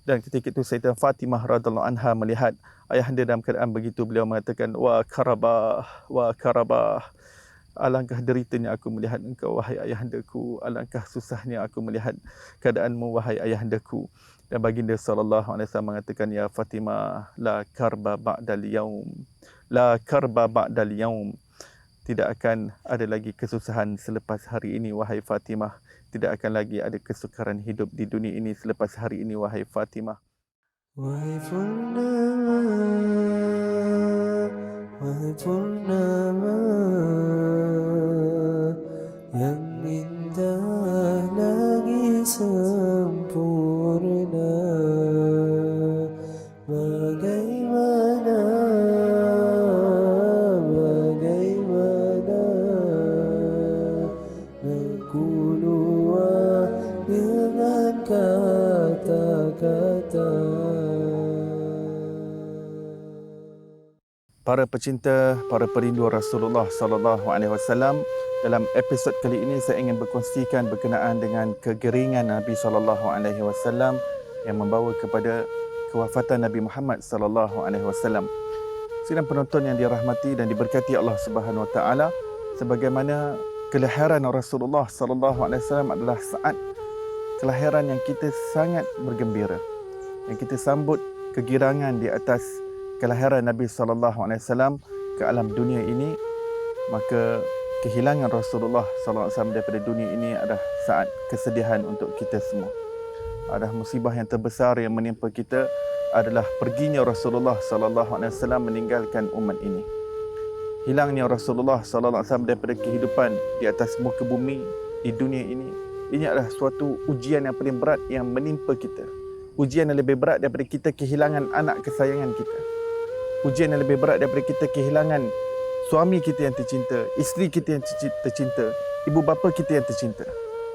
Dan ketika itu Sayyidah Fatimah radhiyallahu anha melihat ayahanda dalam keadaan begitu, beliau mengatakan, wa karabah, alangkah deritanya aku melihat engkau wahai ayahandaku, alangkah susahnya aku melihat keadaanmu wahai ayahandaku. Dan baginda sallallahu alaihi wasallam mengatakan, ya Fatimah, la karba ba'dal yaum, la karba ba'dal yaum, tidak akan ada lagi kesusahan selepas hari ini wahai Fatimah, tidak akan lagi ada kesukaran hidup di dunia ini selepas hari ini wahai Fatimah. Wahai purnama yang indah lagi sempurna, bagaimana aku luar dengan kata-kata. Para pecinta, para perindu Rasulullah sallallahu alaihi wasallam, dalam episod kali ini saya ingin berkongsikan berkenaan dengan kegeringan Nabi sallallahu alaihi wasallam yang membawa kepada kewafatan Nabi Muhammad sallallahu alaihi wasallam. Sidang penonton yang dirahmati dan diberkati Allah Subhanahu wa taala, sebagaimana kelahiran Rasulullah sallallahu alaihi wasallam adalah saat kelahiran yang kita sangat bergembira, yang kita sambut kegirangan di atas kelahiran Nabi sallallahu alaihi wasallam ke alam dunia ini, maka kehilangan Rasulullah sallallahu alaihi wasallam daripada dunia ini adalah saat kesedihan untuk kita semua. Adalah musibah yang terbesar yang menimpa kita adalah perginya Rasulullah sallallahu alaihi wasallam meninggalkan umat ini. Hilangnya Rasulullah sallallahu alaihi wasallam daripada kehidupan di atas muka bumi di dunia ini adalah suatu ujian yang paling berat yang menimpa kita. Ujian yang lebih berat daripada kita kehilangan anak kesayangan kita. Ujian yang lebih berat daripada kita kehilangan suami kita yang tercinta, isteri kita yang tercinta, ibu bapa kita yang tercinta.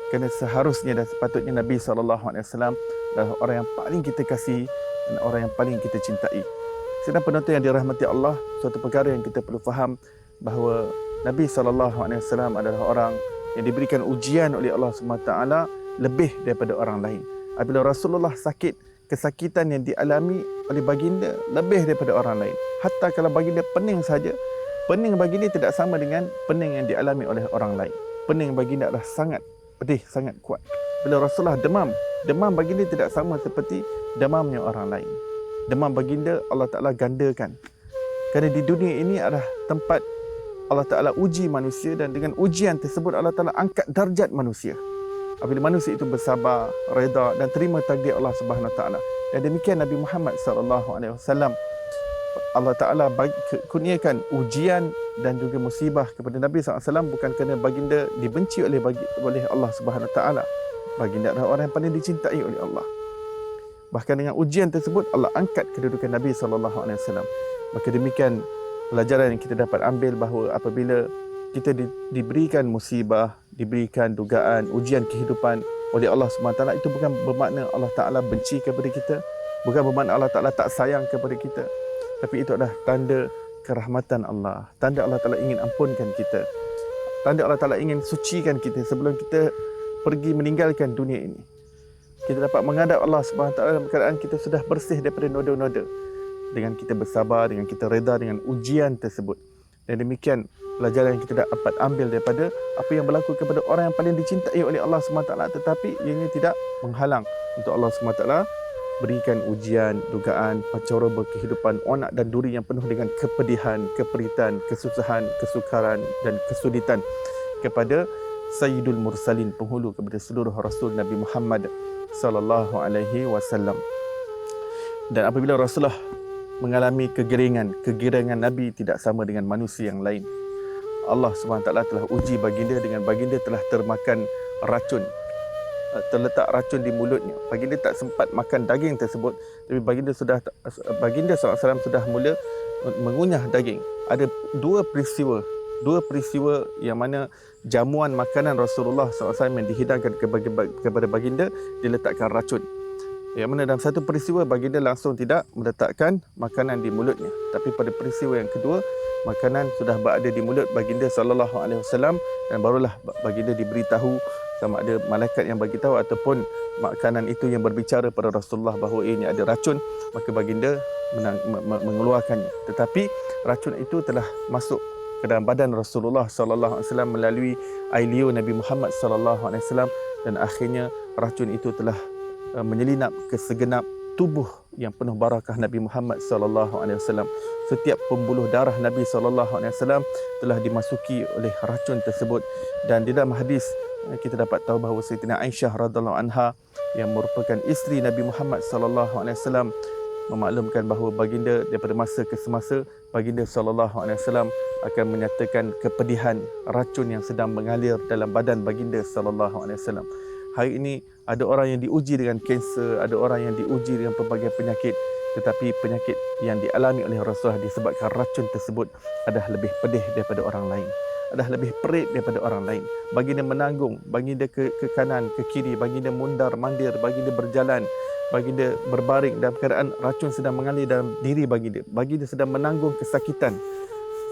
Kerana seharusnya dan sepatutnya Nabi SAW adalah orang yang paling kita kasih dan orang yang paling kita cintai. Sedang penonton yang dirahmati Allah, suatu perkara yang kita perlu faham bahawa Nabi SAW adalah orang yang diberikan ujian oleh Allah SWT lebih daripada orang lain. Apabila Rasulullah sakit, kesakitan yang dialami oleh baginda lebih daripada orang lain. Hatta kalau baginda pening saja, pening baginda tidak sama dengan pening yang dialami oleh orang lain. Pening baginda adalah sangat pedih, sangat kuat. Bila Rasulullah demam baginda tidak sama seperti demamnya orang lain. Demam baginda Allah Ta'ala gandakan. Kerana di dunia ini adalah tempat Allah Ta'ala uji manusia, dan dengan ujian tersebut Allah Ta'ala angkat darjat manusia. Apabila manusia itu bersabar, reda dan terima takdir Allah Subhanahu Wa Taala. Dan demikian Nabi Muhammad sallallahu alaihi wasallam, Allah Taala kurniakan ujian dan juga musibah kepada Nabi SAW bukan kerana baginda dibenci oleh Allah Subhanahu Wa Taala. Baginda adalah orang yang paling dicintai oleh Allah. Bahkan dengan ujian tersebut Allah angkat kedudukan Nabi sallallahu alaihi wasallam. Maka demikian pelajaran yang kita dapat ambil bahawa apabila kita diberikan musibah, diberikan dugaan, ujian kehidupan oleh Allah SWT, itu bukan bermakna Allah Ta'ala benci kepada kita, bukan bermakna Allah Ta'ala tak sayang kepada kita, tapi itu adalah tanda kerahmatan Allah, tanda Allah Ta'ala ingin ampunkan kita, tanda Allah Ta'ala ingin sucikan kita sebelum kita pergi meninggalkan dunia ini. Kita dapat menghadap Allah SWT dalam keadaan kita sudah bersih daripada noda-noda, dengan kita bersabar, dengan kita reda dengan ujian tersebut. Dan demikian pelajaran yang kita dapat ambil daripada apa yang berlaku kepada orang yang paling dicintai oleh Allah SWT, tetapi ianya tidak menghalang untuk Allah SWT berikan ujian, dugaan, pancaroba kehidupan onak dan duri yang penuh dengan kepedihan, keperitan, kesusahan, kesukaran dan kesulitan kepada Sayyidul Mursalin, penghulu kepada seluruh Rasul Nabi Muhammad sallallahu alaihi wasallam. Dan apabila Rasulullah mengalami kegirangan Nabi tidak sama dengan manusia yang lain. Allah SWT telah uji baginda dengan baginda telah termakan racun, terletak racun di mulutnya. Baginda tak sempat makan daging tersebut, tapi baginda SAW sudah mula mengunyah daging. Ada dua peristiwa yang mana jamuan makanan Rasulullah SAW yang dihidangkan kepada baginda diletakkan racun. Yang mana dalam satu peristiwa baginda langsung tidak meletakkan makanan di mulutnya, tapi pada peristiwa yang kedua makanan sudah berada di mulut baginda sallallahu alaihi wasallam, dan barulah baginda diberitahu sama ada malaikat yang bagi tahu ataupun makanan itu yang berbicara pada Rasulullah bahawa ini ada racun, maka baginda mengeluarkannya. Tetapi racun itu telah masuk ke dalam badan Rasulullah sallallahu alaihi wasallam melalui air liur Nabi Muhammad sallallahu alaihi wasallam, dan akhirnya racun itu telah menyelinap ke segenap tubuh yang penuh barakah Nabi Muhammad sallallahu alaihi wasallam. Setiap pembuluh darah Nabi sallallahu alaihi wasallam telah dimasuki oleh racun tersebut. Dan di dalam hadis kita dapat tahu bahawa Sayyidatina Aisyah radhiyallahu anha yang merupakan isteri Nabi Muhammad sallallahu alaihi wasallam memaklumkan bahawa baginda daripada masa ke semasa baginda sallallahu alaihi wasallam akan menyatakan kepedihan racun yang sedang mengalir dalam badan baginda sallallahu alaihi wasallam. Hari ini ada orang yang diuji dengan kanser, ada orang yang diuji dengan pelbagai penyakit, tetapi penyakit yang dialami oleh Rasulullah disebabkan racun tersebut adalah lebih pedih daripada orang lain, adalah lebih perit daripada orang lain. Baginda menanggung, baginda ke kanan, ke kiri, baginda mundar mandir, baginda berjalan, baginda berbaring dalam keadaan racun sedang mengalir dalam diri baginda. Baginda sedang menanggung kesakitan.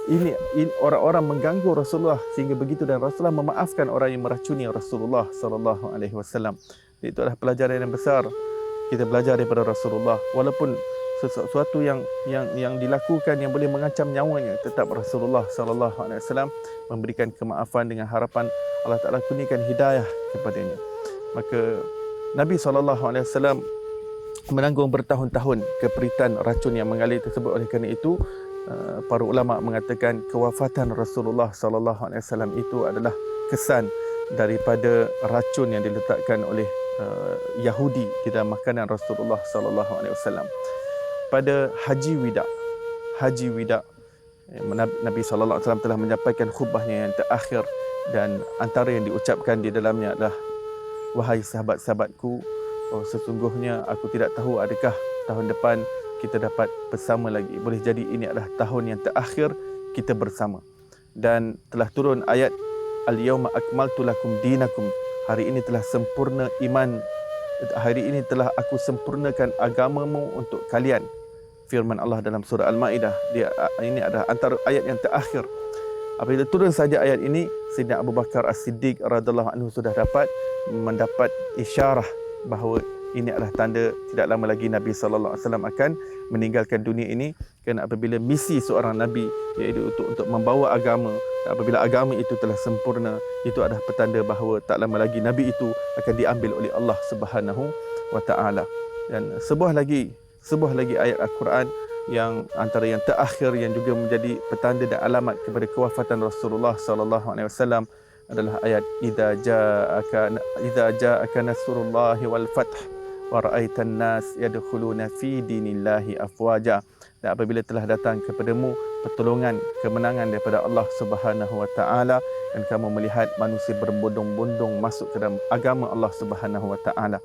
Ini orang-orang mengganggu Rasulullah sehingga begitu, dan Rasulullah memaafkan orang yang meracuni Rasulullah sallallahu alaihi wasallam. Itu adalah pelajaran yang besar kita belajar daripada Rasulullah. Walaupun sesuatu yang dilakukan yang boleh mengancam nyawanya, tetap Rasulullah sallallahu alaihi wasallam memberikan kemaafan dengan harapan Allah Taala kurniakan hidayah kepadanya. Maka Nabi sallallahu alaihi wasallam menanggung bertahun-tahun keperitan racun yang mengalir tersebut. Oleh kerana itu para ulama mengatakan kewafatan Rasulullah sallallahu alaihi wasallam itu adalah kesan daripada racun yang diletakkan oleh Yahudi di dalam makanan Rasulullah sallallahu alaihi wasallam. Pada Haji Wida, Nabi sallallahu alaihi wasallam telah menyampaikan khutbahnya yang terakhir, dan antara yang diucapkan di dalamnya adalah, wahai sahabat-sahabatku, sesungguhnya aku tidak tahu adakah tahun depan kita dapat bersama lagi. Boleh jadi ini adalah tahun yang terakhir kita bersama. Dan telah turun ayat Al-yawma akmaltu lakum dinakum. Hari ini telah sempurna iman. Hari ini telah aku sempurnakan agamamu untuk kalian. Firman Allah dalam surah Al-Maidah. Ini adalah antara ayat yang terakhir. Apabila turun saja ayat ini, Sayyidina Abu Bakar As-Siddiq radhiyallahu anhu sudah mendapat isyarah bahawa ini adalah tanda tidak lama lagi Nabi sallallahu alaihi wasallam akan meninggalkan dunia ini. Kerana apabila misi seorang nabi iaitu untuk membawa agama, apabila agama itu telah sempurna, itu adalah petanda bahawa tak lama lagi nabi itu akan diambil oleh Allah Subhanahu wa taala. Dan sebuah lagi ayat Al-Quran yang antara yang terakhir yang juga menjadi petanda dan alamat kepada kewafatan Rasulullah sallallahu alaihi wasallam adalah ayat idza ja'aka nasrullahi wal fath wa ra'aitan nas yadkhuluna fi dinillahi afwaja. Dan apabila telah datang kepadamu pertolongan, kemenangan daripada Allah Subhanahu wa taala, dan kamu melihat manusia berbondong-bondong masuk ke dalam agama Allah Subhanahu wa taala,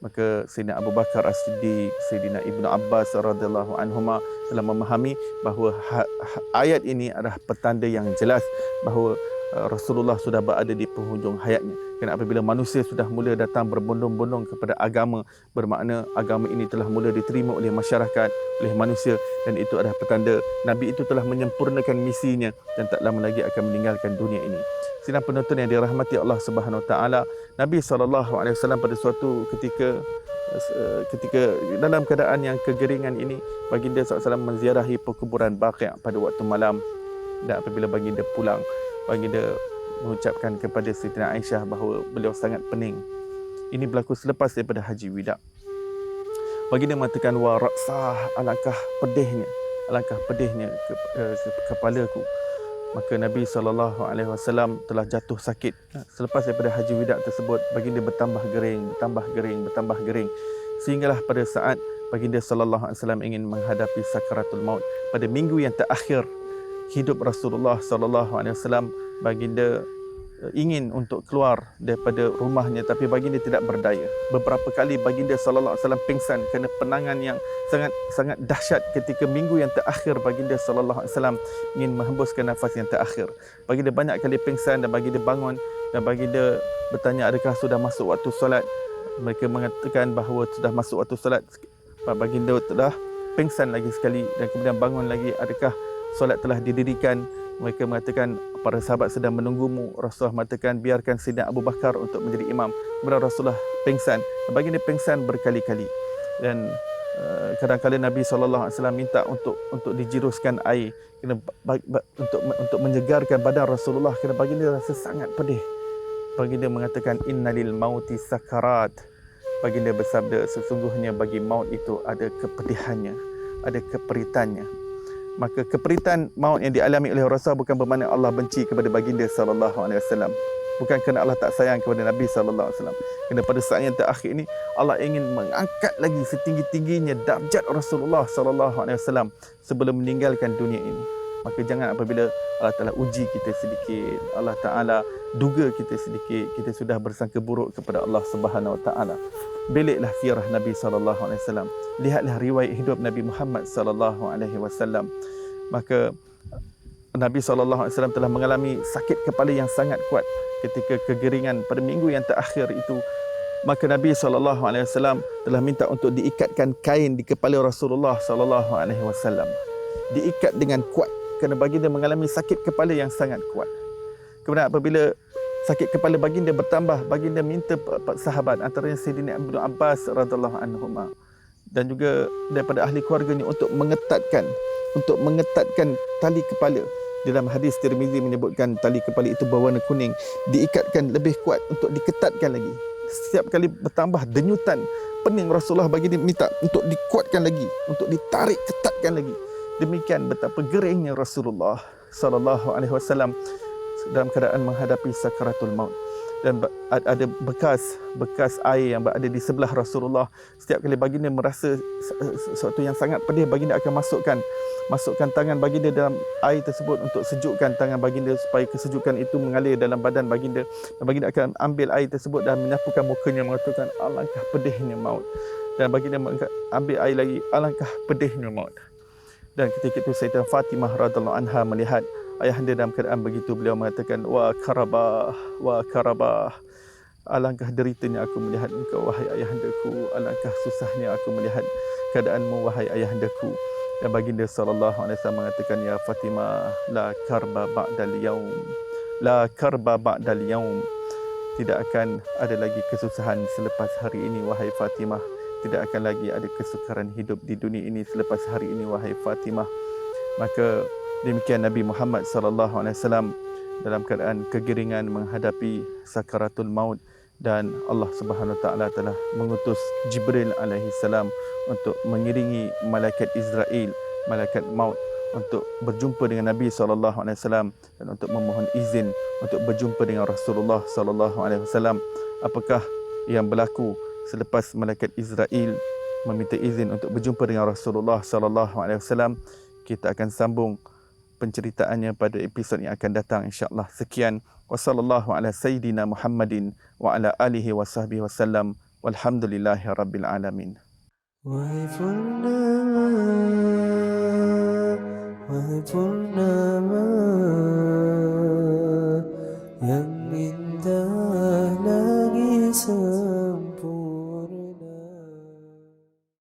maka Sayyidina Abu Bakar As-Siddiq, Sayyidina Ibnu Abbas radhiyallahu anhuma telah memahami bahawa ayat ini adalah petanda yang jelas bahawa Rasulullah sudah berada di penghujung hayatnya. Kerana apabila manusia sudah mula datang berbondong-bondong kepada agama, bermakna agama ini telah mula diterima oleh masyarakat, oleh manusia, dan itu adalah petanda Nabi itu telah menyempurnakan misinya dan tak lama lagi akan meninggalkan dunia ini. Sidang penonton yang dirahmati Allah Subhanahu Wa Taala, Nabi SAW pada suatu ketika dalam keadaan yang kegeringan ini, baginda SAW menziarahi perkuburan Baqi' pada waktu malam. Dan apabila baginda pulang, baginda mengucapkan kepada Sayyidatina Aisyah bahawa beliau sangat pening. Ini berlaku selepas daripada Haji Wida. Baginda mengatakan, wa ra'sah, alangkah pedihnya kepalaku. Maka Nabi SAW telah jatuh sakit. Selepas daripada Haji Wida tersebut, baginda bertambah gering. Sehinggalah pada saat baginda SAW ingin menghadapi sakaratul maut, pada minggu yang terakhir hidup Rasulullah SAW, baginda ingin untuk keluar daripada rumahnya, tapi baginda tidak berdaya. Beberapa kali baginda SAW pingsan kerana penangan yang sangat dahsyat ketika minggu yang terakhir baginda SAW ingin menghembuskan nafas yang terakhir. Baginda banyak kali pingsan dan baginda bangun dan baginda bertanya, adakah sudah masuk waktu solat? Mereka mengatakan bahawa sudah masuk waktu solat. Baginda telah pingsan lagi sekali dan kemudian bangun lagi, adakah solat telah didirikan? Mereka mengatakan, para sahabat sedang menunggumu. Rasulullah mengatakan, biarkan Sayyidina Abu Bakar untuk menjadi imam. Kemudian Rasulullah pengsan. Baginda pengsan berkali-kali. Dan kadang-kadang Nabi SAW minta untuk dijiruskan air untuk menyegarkan badan Rasulullah, kerana baginda rasa sangat pedih. Baginda mengatakan, innalil mauti sakarat. Baginda bersabda, sesungguhnya bagi maut itu ada kepedihannya, ada keperitannya. Maka keperitan maut yang dialami oleh Rasul bukan bermakna Allah benci kepada baginda sallallahu alaihi wasallam. Bukan kerana Allah tak sayang kepada Nabi sallallahu alaihi wasallam. Kerana pada saat yang terakhir ini Allah ingin mengangkat lagi setinggi-tingginya darjat Rasulullah sallallahu alaihi wasallam sebelum meninggalkan dunia ini. Maka jangan apabila Allah Ta'ala uji kita sedikit, Allah Ta'ala duga kita sedikit, kita sudah bersangka buruk kepada Allah Subhanahu Wa Ta'ala. Beliklah sirah Nabi sallallahu alaihi wasallam. Lihatlah riwayat hidup Nabi Muhammad sallallahu alaihi wasallam. Maka Nabi sallallahu alaihi wasallam telah mengalami sakit kepala yang sangat kuat ketika kegeringan pada minggu yang terakhir itu. Maka Nabi sallallahu alaihi wasallam telah minta untuk diikatkan kain di kepala Rasulullah sallallahu alaihi wasallam. Diikat dengan kuat kerana baginda mengalami sakit kepala yang sangat kuat. Kemudian apabila sakit kepala baginda bertambah, baginda minta sahabat, antaranya Sayyidina Ibnu Abbas radhiyallahu anhuma dan juga daripada ahli keluarganya untuk mengetatkan tali kepala. Dalam hadis Tirmizi menyebutkan tali kepala itu berwarna kuning, diikatkan lebih kuat untuk diketatkan lagi. Setiap kali bertambah denyutan pening, Rasulullah baginda minta untuk dikuatkan lagi, untuk ditarik ketatkan lagi. Demikian betapa geringnya Rasulullah sallallahu alaihi wasallam dalam keadaan menghadapi sakaratul maut. Dan ada bekas air yang berada di sebelah Rasulullah. Setiap kali baginda merasa sesuatu yang sangat pedih, baginda akan masukkan tangan baginda dalam air tersebut untuk sejukkan tangan baginda supaya kesejukan itu mengalir dalam badan baginda. Dan baginda akan ambil air tersebut dan menyapukan mukanya mengatakan, alangkah pedihnya maut. Dan baginda ambil air lagi, alangkah pedihnya maut. Dan ketika itu Sayyidah Fatimah radhiyallahu anha melihat ayahanda dalam keadaan begitu, beliau mengatakan, wa karabah, alangkah deritanya aku melihat engkau wahai ayahandaku, alangkah susahnya aku melihat keadaanmu wahai ayahandaku. Dan baginda sallallahu alaihi wasallam mengatakan, ya Fatimah, la karba ba'dal yaum, la karba ba'dal yaum. Tidak akan ada lagi kesusahan selepas hari ini wahai Fatimah. Tidak akan lagi ada kesukaran hidup di dunia ini selepas hari ini wahai Fatimah. Maka demikian Nabi Muhammad sallallahu alaihi wasallam dalam keadaan kegeringan menghadapi sakaratul maut, dan Allah Subhanahu wa taala telah mengutus Jibril alaihi salam untuk mengiringi malaikat Israel, malaikat maut, untuk berjumpa dengan Nabi sallallahu alaihi wasallam dan untuk memohon izin untuk berjumpa dengan Rasulullah sallallahu alaihi wasallam. Apakah yang berlaku selepas malaikat Israel meminta izin untuk berjumpa dengan Rasulullah sallallahu alaihi wasallam? Kita akan sambung penceritaannya pada episod yang akan datang insya-Allah. Sekian, wassallallahu ala sayyidina Muhammadin wa ala alihi wa sahbihi wasallam, walhamdulillahi rabbil alamin. Wahai Purnama, wahai Purnama.